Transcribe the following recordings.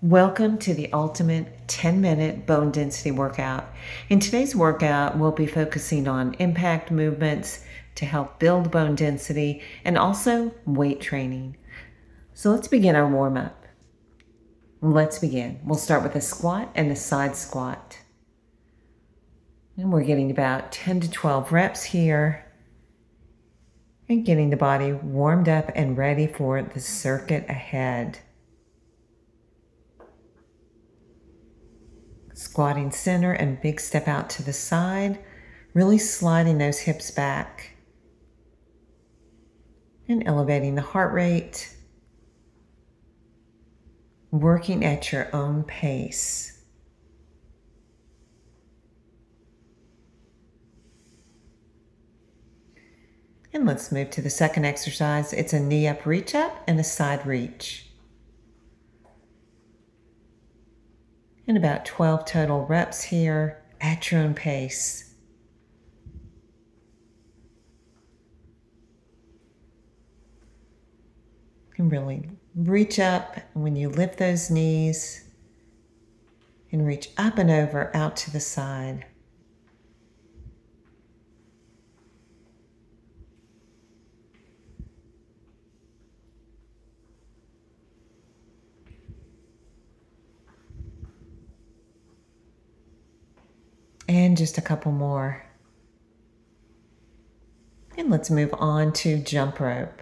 Welcome to the ultimate 10-minute bone density workout. In today's workout, we'll be focusing on impact movements to help build bone density and also weight training. So let's begin our warm-up. Let's begin. We'll start with a squat and a side squat. And we're getting about 10 to 12 reps here and getting the body warmed up and ready for the circuit ahead. Squatting center and big step out to the side, really sliding those hips back and elevating the heart rate, working at your own pace. And let's move to the second exercise. It's a knee up reach up and a side reach. And about 12 total reps here at your own pace. And really reach up when you lift those knees and reach up and over out to the side. And just a couple more. And let's move on to jump rope.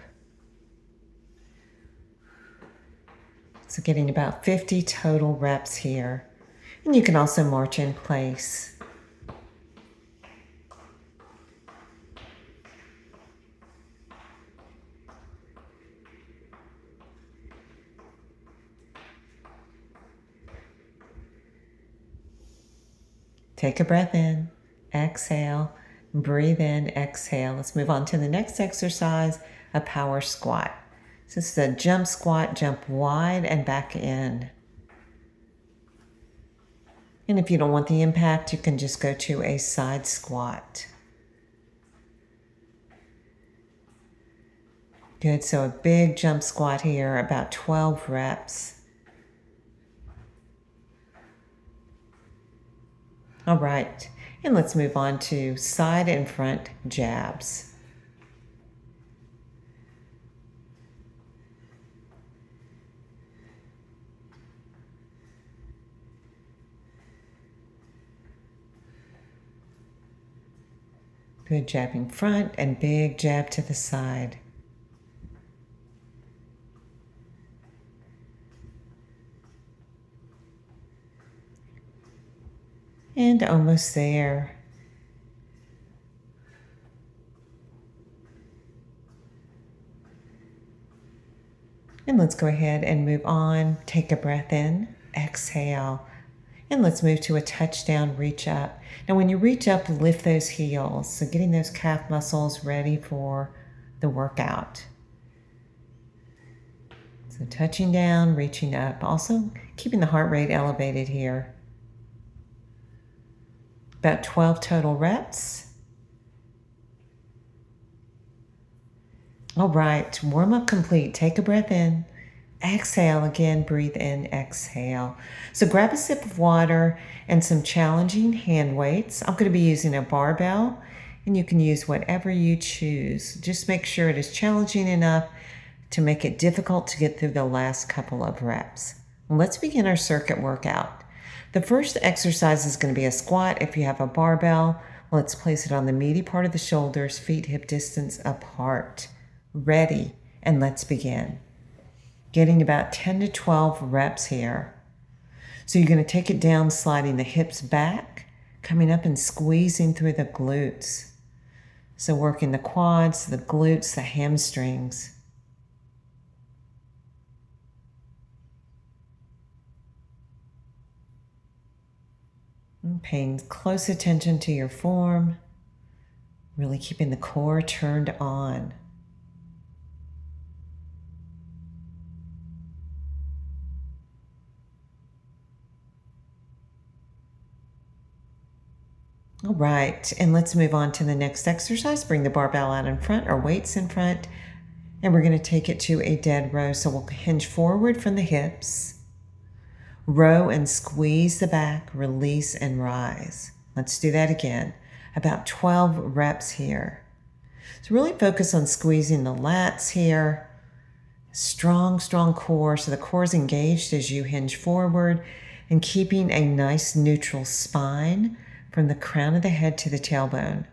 So getting about 50 total reps here. And you can also march in place. Take a breath in, exhale, breathe in, exhale. Let's move on to the next exercise, a power squat. So this is a jump squat, jump wide and back in. And if you don't want the impact, you can just go to a side squat. Good, so a big jump squat here, about 12 reps. All right, and let's move on to side and front jabs. Good jabbing front and big jab to the side. And almost there. And let's go ahead and move on. Take a breath in, exhale. And let's move to a touchdown reach up. Now when you reach up, lift those heels. So getting those calf muscles ready for the workout. So touching down, reaching up. Also keeping the heart rate elevated here. About 12 total reps. All right, warm up complete. Take a breath in. Exhale again, breathe in, exhale. So grab a sip of water and some challenging hand weights. I'm going to be using a barbell, and you can use whatever you choose. Just make sure it is challenging enough to make it difficult to get through the last couple of reps. Let's begin our circuit workout. The first exercise is going to be a squat. If you have a barbell, let's place it on the meaty part of the shoulders, feet hip distance apart. Ready, and let's begin. Getting about 10 to 12 reps here. So you're going to take it down, sliding the hips back, coming up and squeezing through the glutes. So working the quads, the glutes, the hamstrings. And paying close attention to your form, really keeping the core turned on. All right, and let's move on to the next exercise. Bring the barbell out in front or weights in front, and we're going to take it to a dead row. So we'll hinge forward from the hips, Row and squeeze the back, release and rise. Let's do that again. About 12 reps here. So really focus on squeezing the lats here. Strong, strong core. So the core is engaged as you hinge forward and keeping a nice neutral spine from the crown of the head to the tailbone.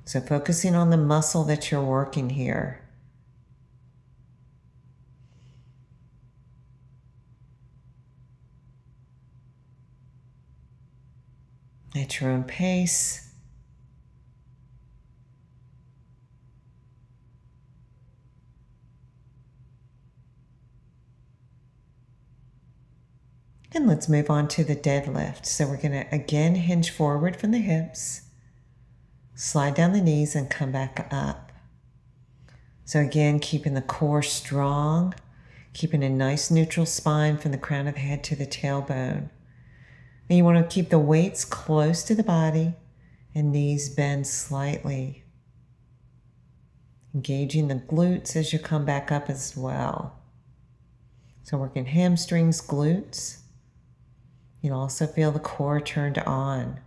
So focusing on the muscle that you're working here. At your own pace. And let's move on to the deadlift. So we're going to again hinge forward from the hips, slide down the knees and come back up. So again, keeping the core strong, keeping a nice neutral spine from the crown of the head to the tailbone. And you want to keep the weights close to the body and knees bend slightly. Engaging the glutes as you come back up as well. So working hamstrings, glutes. You'll also feel the core turned on.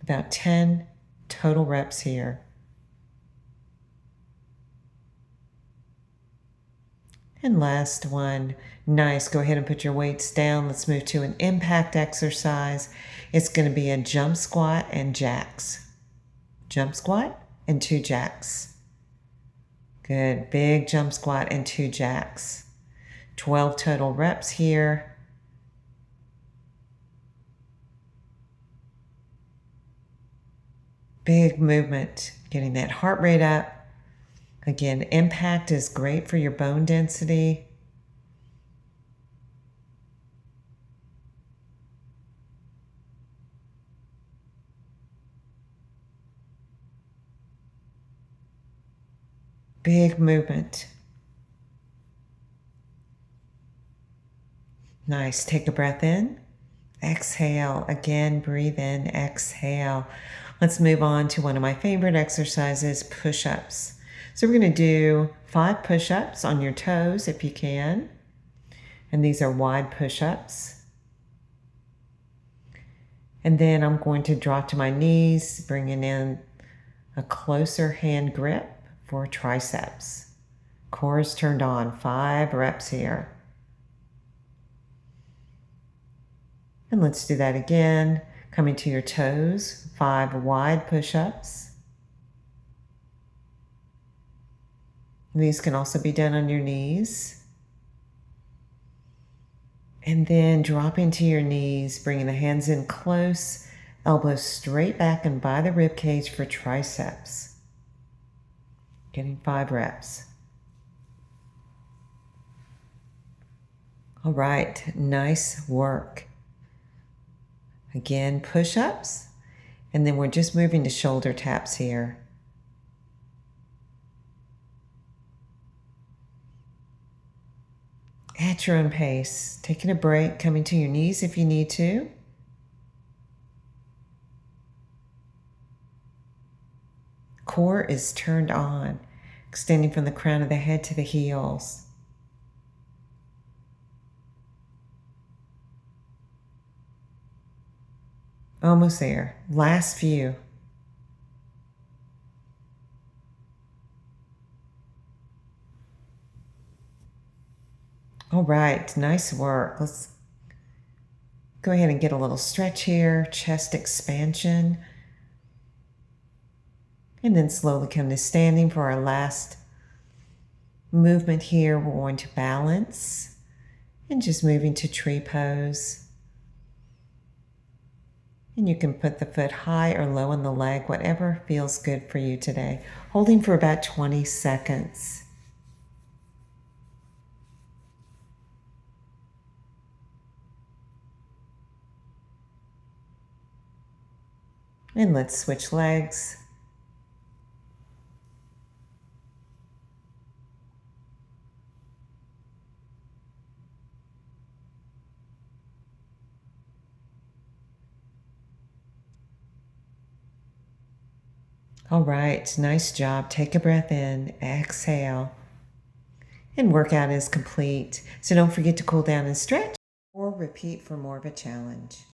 About 10 total reps here. And last one. Nice. Go ahead and put your weights down. Let's move to an impact exercise. It's going to be a jump squat and jacks. Jump squat and 2 jacks. Good. Big jump squat and 2 jacks. 12 total reps here. Big movement, getting that heart rate up. Again, impact is great for your bone density. Big movement. Nice. Take a breath in. Exhale. Again, breathe in, exhale. Let's move on to one of my favorite exercises, push-ups. So we're going to do 5 push-ups on your toes if you can. And these are wide push-ups. And then I'm going to drop to my knees, bringing in a closer hand grip for triceps. Core is turned on, 5 reps here. And let's do that again. Coming to your toes, 5 wide push-ups. These can also be done on your knees. And then dropping to your knees, bringing the hands in close, elbows straight back and by the rib cage for triceps. Getting 5 reps. All right, nice work. Again, push-ups, and then we're just moving to shoulder taps here. At your own pace, taking a break, coming to your knees if you need to. Core is turned on, extending from the crown of the head to the heels. Almost there. Last few. All right, nice work. Let's go ahead and get a little stretch here, chest expansion. And then slowly come to standing for our last movement here. We're going to balance and just moving to tree pose. And you can put the foot high or low on the leg, whatever feels good for you today. Holding for about 20 seconds. And let's switch legs. All right, nice job. Take a breath in, exhale. and workout is complete. So don't forget to cool down and stretch or repeat for more of a challenge.